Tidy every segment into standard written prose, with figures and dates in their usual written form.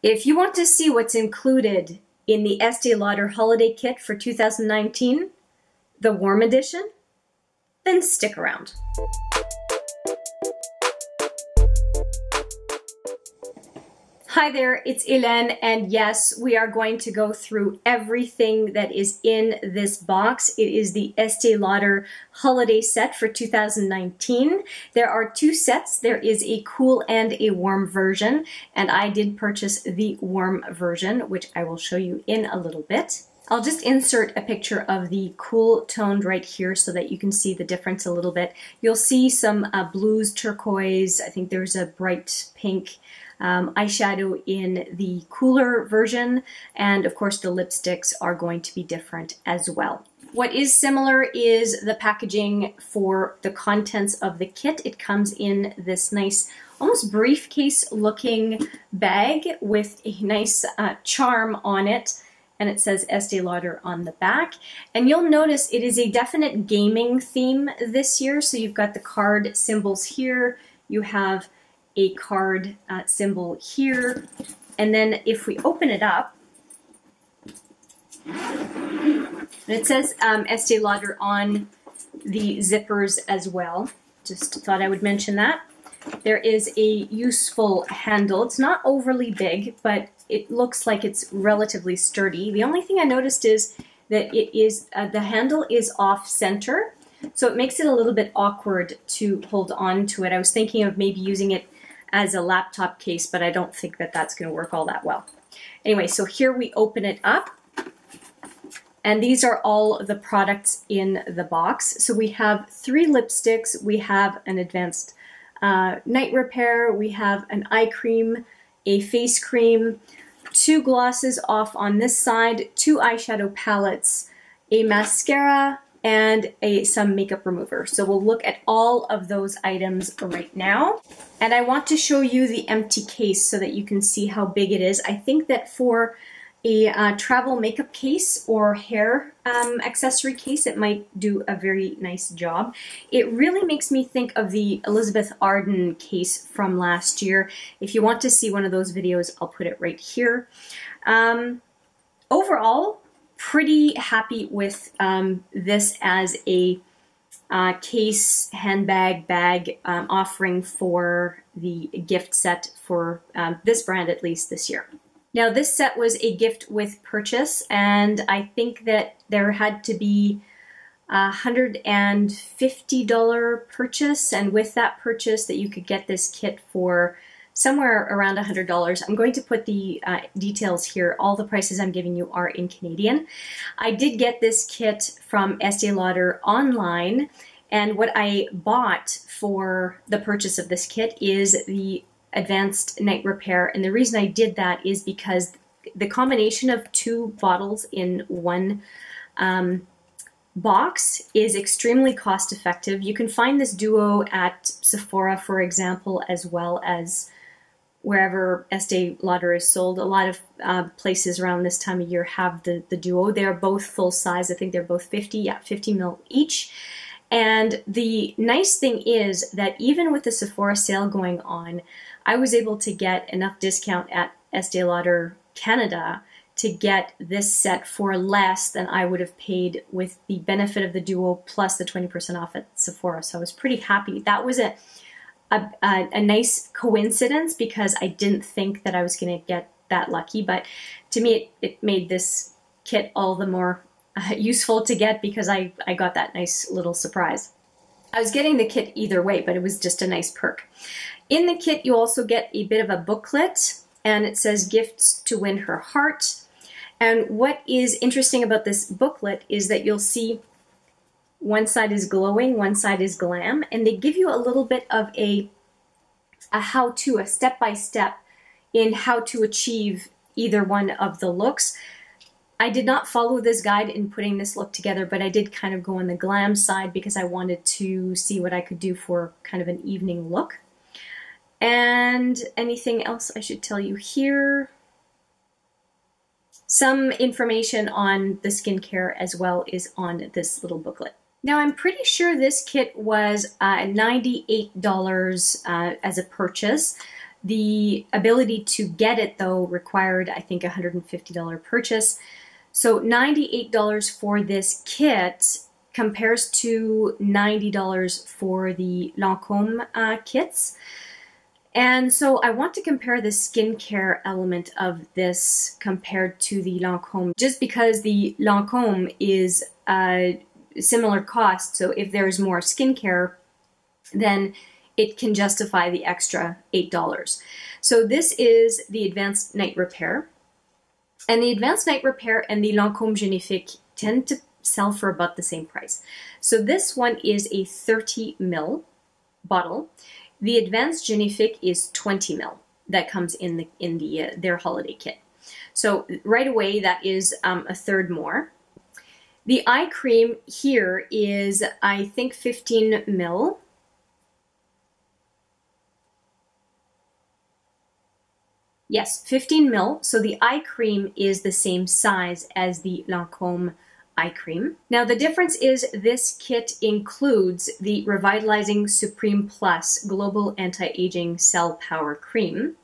If you want to see what's included in the Estée Lauder Holiday Kit for 2019, the warm edition, then stick around. Hi there, it's Hélène, and yes, we are going to go through everything that is in this box. It is the Estée Lauder Holiday Set for 2019. There are two sets. There is a cool and a warm version, and I did purchase the warm version, which I will show you in a little bit. I'll just insert a picture of the cool toned right here so that you can see the difference a little bit. You'll see some blues, turquoise, I think there's a bright pink eyeshadow in the cooler version, and of course the lipsticks are going to be different as well. What is similar is the packaging for the contents of the kit. It comes in this nice, almost briefcase looking bag with a nice charm on it, and it says Estée Lauder on the back. And you'll notice it is a definite gaming theme this year, so you've got the card symbols here, you have a card symbol here, and then if we open it up, and it says Estée Lauder on the zippers as well. Just thought I would mention that. There is a useful handle. It's not overly big, but it looks like it's relatively sturdy. The only thing I noticed is that it is the handle is off center, so it makes it a little bit awkward to hold on to it. I was thinking of maybe using it as a laptop case, but I don't think that that's going to work all that well. Anyway, so here we open it up, and these are all the products in the box. So we have 3 lipsticks, we have an advanced night repair, we have an eye cream, a face cream, 2 glosses off on this side, 2 eyeshadow palettes, a mascara, and some makeup remover. So we'll look at all of those items right now. And I want to show you the empty case so that you can see how big it is. I think that for a travel makeup case or hair accessory case, it might do a very nice job. It really makes me think of the Elizabeth Arden case from last year. If you want to see one of those videos, I'll put it right here. Overall, pretty happy with this as a case, handbag, bag offering for the gift set for this brand, at least this year. Now, this set was a gift with purchase, and I think that there had to be a $150 purchase, and with that purchase that you could get this kit for somewhere around $100. I'm going to put the details here. All the prices I'm giving you are in Canadian. I did get this kit from Estée Lauder online, and what I bought for the purchase of this kit is the advanced night repair. And the reason I did that is because the combination of 2 bottles in one box is extremely cost effective. You can find this duo at Sephora, for example, as well as wherever Estée Lauder is sold. A lot of places around this time of year have the duo. They are both full size. I think they're both 50 ml each. And the nice thing is that even with the Sephora sale going on, I was able to get enough discount at Estée Lauder Canada to get this set for less than I would have paid with the benefit of the duo plus the 20% off at Sephora. So I was pretty happy. That was a nice coincidence because I didn't think that I was going to get that lucky, but to me it made this kit all the more useful to get because I got that nice little surprise. I was getting the kit either way, but it was just a nice perk. In the kit you also get a bit of a booklet, and it says Gifts to Win Her Heart. And what is interesting about this booklet is that you'll see one side is glowing, one side is glam, and they give you a little bit of a how-to, a step-by-step in how to achieve either one of the looks. I did not follow this guide in putting this look together, but I did kind of go on the glam side because I wanted to see what I could do for kind of an evening look. And anything else I should tell you here? Some information on the skincare as well is on this little booklet. Now, I'm pretty sure this kit was $98 as a purchase. The ability to get it, though, required, I think, a $150 purchase. So $98 for this kit compares to $90 for the Lancôme kits. And so I want to compare the skincare element of this compared to the Lancôme, just because the Lancôme is a similar cost. So if there's more skincare, then it can justify the extra $8. So this is the Advanced Night Repair. And the Advanced Night Repair and the Lancôme Genifique tend to sell for about the same price. So this one is a 30 ml bottle. The Advanced Genifique is 20 ml that comes in their holiday kit. So right away, that is a third more. The eye cream here is, I think, 15 ml. Yes, 15 ml. So the eye cream is the same size as the Lancôme eye cream. Now the difference is this kit includes the Revitalizing Supreme Plus Global Anti-Aging Cell Power Cream.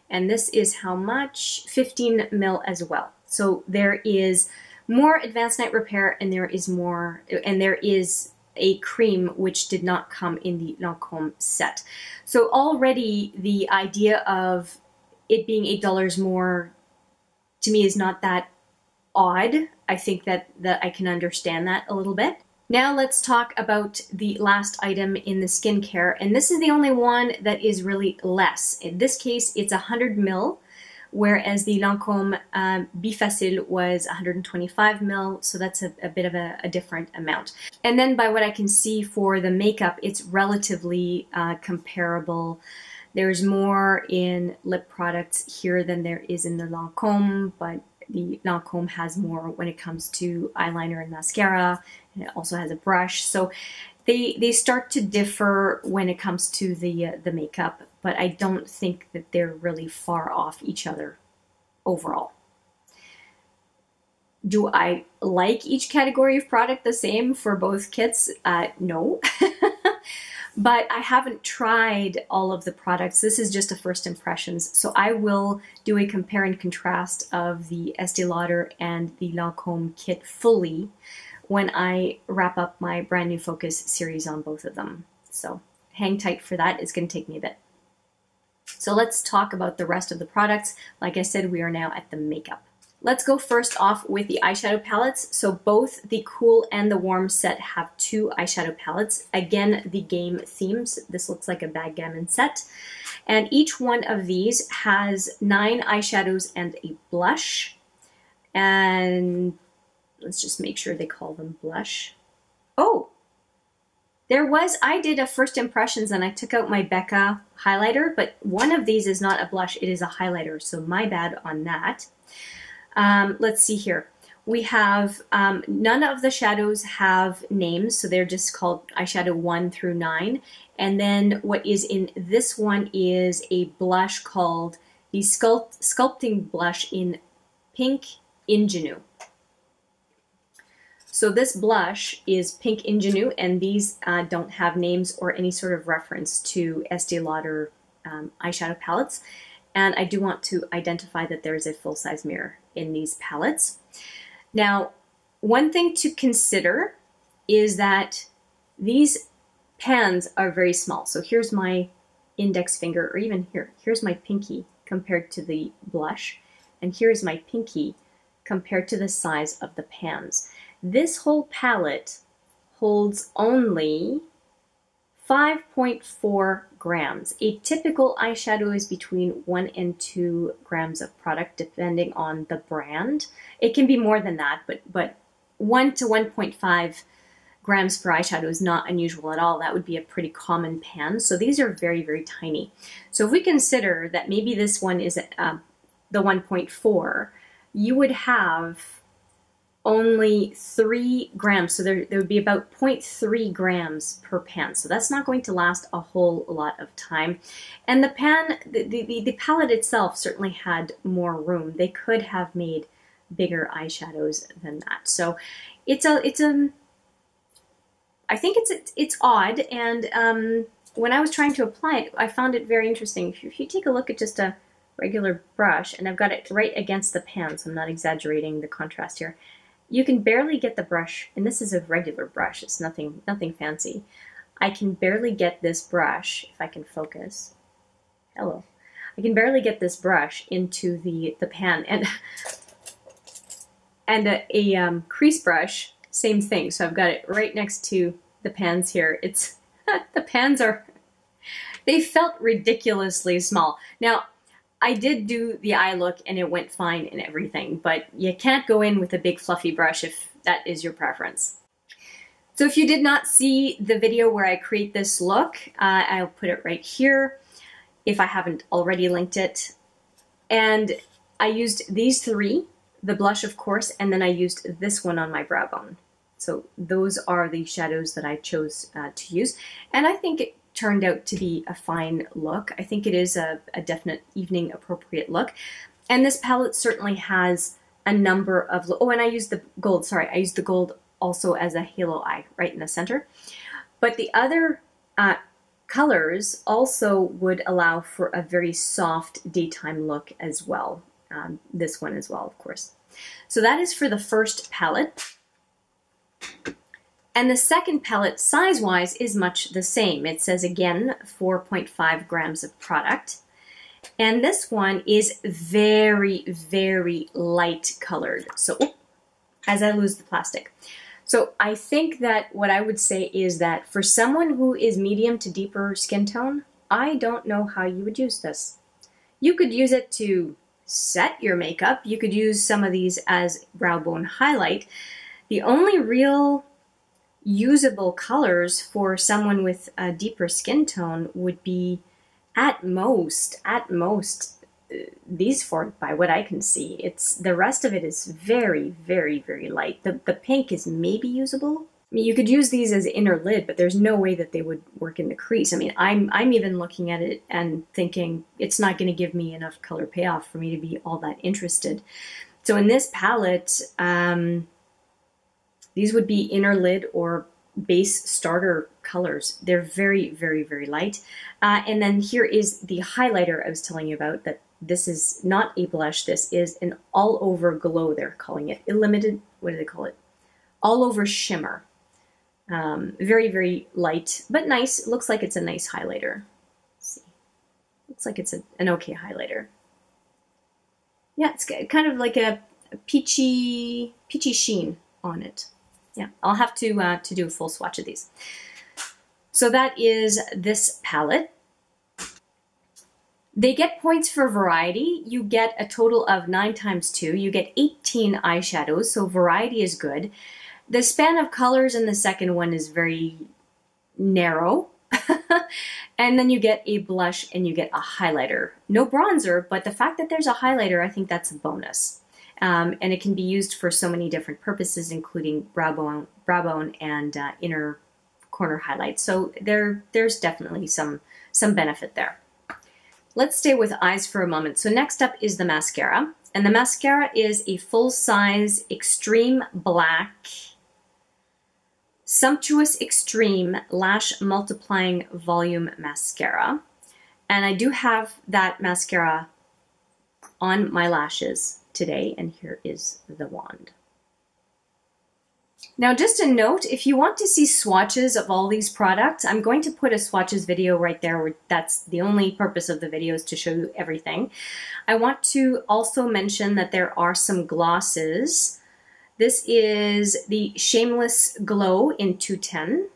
And this is how much? 15 ml as well. So there is more Advanced Night Repair, and there is a cream which did not come in the Lancôme set. So already the idea of it being $8 more to me is not that odd. I think that I can understand that a little bit. Now let's talk about the last item in the skincare, and this is the only one that is really less. In this case, it's 100 ml, whereas the Lancôme Bifacil was 125 ml, so that's a bit of a different amount. And then by what I can see for the makeup, it's relatively comparable. There's more in lip products here than there is in the Lancôme, but the Lancôme has more when it comes to eyeliner and mascara, and it also has a brush. So they start to differ when it comes to the makeup, but I don't think that they're really far off each other overall. Do I like each category of product the same for both kits? No. But I haven't tried all of the products. This is just a first impressions. So I will do a compare and contrast of the Estée Lauder and the Lancôme kit fully when I wrap up my brand new focus series on both of them. So hang tight for that. It's going to take me a bit. So let's talk about the rest of the products. Like I said, we are now at the makeup. Let's go first off with the eyeshadow palettes. So both the Cool and the Warm set have 2 eyeshadow palettes. Again, the game themes. This looks like a backgammon set. And each one of these has 9 eyeshadows and a blush. And let's just make sure they call them blush. Oh! I did a first impressions and I took out my Becca highlighter, but one of these is not a blush, it is a highlighter. So my bad on that. Let's see here. We have, none of the shadows have names, so they're just called eyeshadow 1 through 9. And then what is in this one is a blush called the Sculpting Blush in Pink Ingenue. So this blush is Pink Ingenue, and these don't have names or any sort of reference to Estée Lauder eyeshadow palettes. And I do want to identify that there is a full-size mirror in these palettes. Now, one thing to consider is that these pans are very small. So here's my index finger, or even here's my pinky compared to the blush, and here's my pinky compared to the size of the pans. This whole palette holds only 5.4 grams. A typical eyeshadow is between 1 and 2 grams of product, depending on the brand. It can be more than that, but 1 to 1.5 grams per eyeshadow is not unusual at all. That would be a pretty common pan. So these are very, very tiny. So if we consider that maybe this one is the 1.4, you would have only 3 grams, so there would be about 0.3 grams per pan. So that's not going to last a whole lot of time. And the pan, the palette itself certainly had more room. They could have made bigger eyeshadows than that. So I think it's odd, and when I was trying to apply it, I found it very interesting. If you take a look at just a regular brush, and I've got it right against the pan, so I'm not exaggerating the contrast here, you can barely get the brush, and this is a regular brush, it's nothing fancy. I can barely get this brush, if I can focus. Hello. I can barely get this brush into the pan, and a crease brush, same thing. So I've got it right next to the pans here. It's the pans they felt ridiculously small. Now, I did do the eye look and it went fine and everything, but you can't go in with a big fluffy brush if that is your preference. So if you did not see the video where I create this look, I'll put it right here if I haven't already linked it. And I used these three, the blush of course, and then I used this one on my brow bone. So those are the shadows that I chose to use. And I think it turned out to be a fine look. I think it is a definite evening appropriate look. And this palette certainly has a number of, oh, and I used the gold, sorry, I used the gold also as a halo eye right in the center. But the other colors also would allow for a very soft daytime look as well. This one as well, of course. So that is for the first palette. And the second palette, size-wise, is much the same. It says, again, 4.5 grams of product. And this one is very, very light colored. So, as I lose the plastic. So I think that what I would say is that for someone who is medium to deeper skin tone, I don't know how you would use this. You could use it to set your makeup. You could use some of these as brow bone highlight. The only real usable colors for someone with a deeper skin tone would be at most these four, by what I can see. It's the rest of it is very, very, very light. The pink is maybe usable. I mean, you could use these as inner lid, but there's no way that they would work in the crease. I mean, I'm even looking at it and thinking it's not going to give me enough color payoff for me to be all that interested. So in this palette, these would be inner lid or base starter colors. They're very, very, very light. And then here is the highlighter I was telling you about, that this is not a blush. This is an all-over glow, they're calling it. Illimited, what do they call it? All-over shimmer. Very, very light, but nice. It looks like it's a nice highlighter. Let's see. Looks like it's an okay highlighter. Yeah, it's kind of like a peachy sheen on it. Yeah, I'll have to do a full swatch of these. So that is this palette. They get points for variety. You get a total of 9 times 2. You get 18 eyeshadows, so variety is good. The span of colors in the second one is very narrow. And then you get a blush and you get a highlighter. No bronzer, but the fact that there's a highlighter, I think that's a bonus. And it can be used for so many different purposes, including brow bone and inner corner highlights. So there's definitely some benefit there. Let's stay with eyes for a moment. So next up is the mascara. And the mascara is a full-size Extreme Black Sumptuous Extreme Lash Multiplying Volume Mascara. And I do have that mascara on my lashes today, and here is the wand. Now, just a note, if you want to see swatches of all these products, I'm going to put a swatches video right there. Where that's the only purpose of the video, is to show you everything. I want to also mention that there are some glosses. This is the Shameless Glow in 210.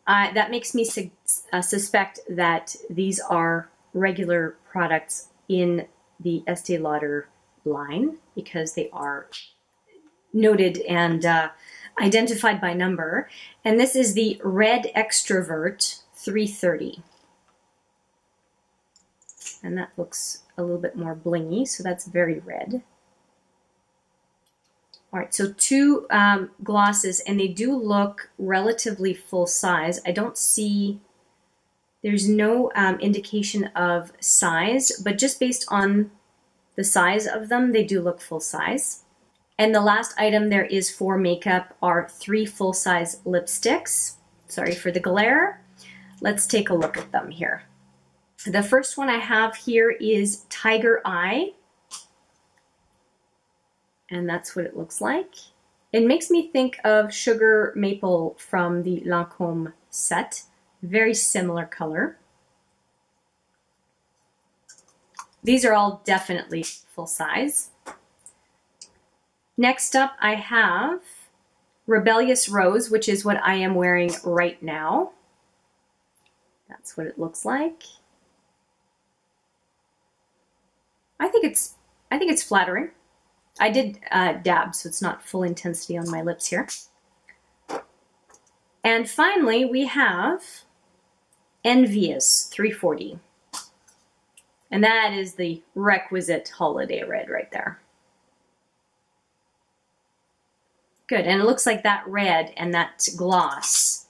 That makes me suspect that these are regular products in the Estée Lauder line, because they are noted and identified by number. And this is the Red Extrovert 330. And that looks a little bit more blingy, so that's very red. All right, so 2 glosses, and they do look relatively full size. I don't see, there's no indication of size, but just based on the size of them, they do look full size. And the last item there is for makeup are 3 full-size lipsticks. Sorry for the glare. let's take a look at them here. The first one I have here is Tiger Eye. And that's what it looks like. It makes me think of Sugar Maple from the Lancôme set. Very similar color. These are all definitely full size. Next up, I have Rebellious Rose, which is what I am wearing right now. That's what it looks like. I think it's flattering. I did dab, so it's not full intensity on my lips here. And finally, we have Envious 340. And that is the requisite holiday red right there. Good, and it looks like that red and that gloss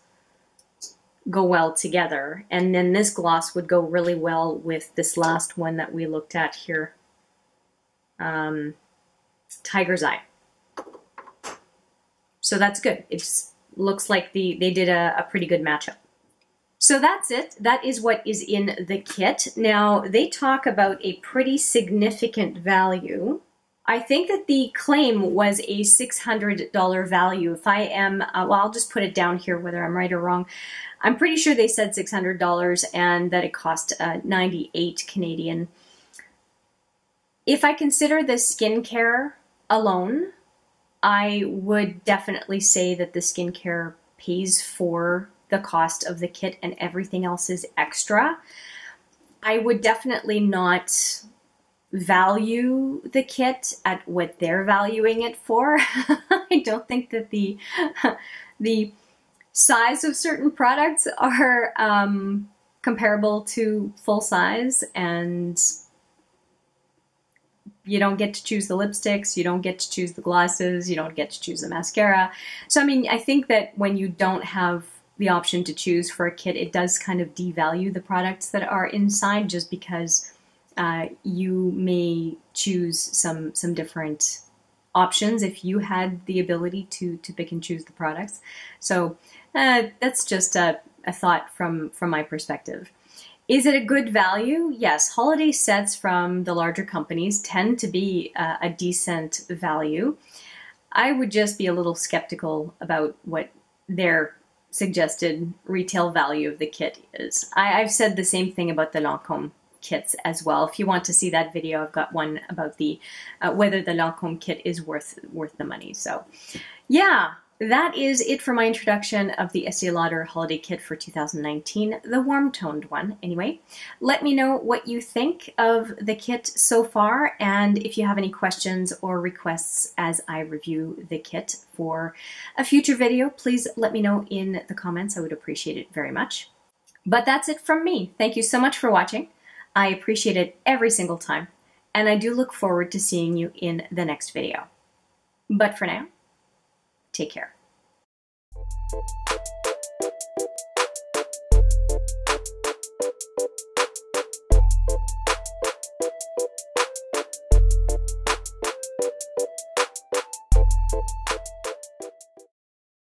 go well together. And then this gloss would go really well with this last one that we looked at here. Tiger's Eye. So that's good. It looks like they did a pretty good matchup. So that's it. That is what is in the kit. Now, they talk about a pretty significant value. I think that the claim was a $600 value. If I am, well, I'll just put it down here whether I'm right or wrong. I'm pretty sure they said $600 and that it cost 98 Canadian. If I consider the skincare alone, I would definitely say that the skincare pays for the cost of the kit and everything else is extra. I would definitely not value the kit at what they're valuing it for. I don't think that the size of certain products are comparable to full size, and you don't get to choose the lipsticks, you don't get to choose the glosses, you don't get to choose the mascara. So, I mean, I think that when you don't have the option to choose for a kit, it does kind of devalue the products that are inside, just because you may choose some different options if you had the ability to pick and choose the products. So that's just a thought from my perspective. Is it a good value? Yes, holiday sets from the larger companies tend to be a decent value. I would just be a little skeptical about what their suggested retail value of the kit is. I've said the same thing about the Lancôme kits as well. If you want to see that video, I've got one about the whether the Lancôme kit is worth the money. So yeah, that is it for my introduction of the Estée Lauder Holiday Kit for 2019, the warm-toned one anyway. Let me know what you think of the kit so far, and if you have any questions or requests as I review the kit for a future video, please let me know in the comments. I would appreciate it very much. But that's it from me. Thank you so much for watching. I appreciate it every single time, and I do look forward to seeing you in the next video. But for now, take care.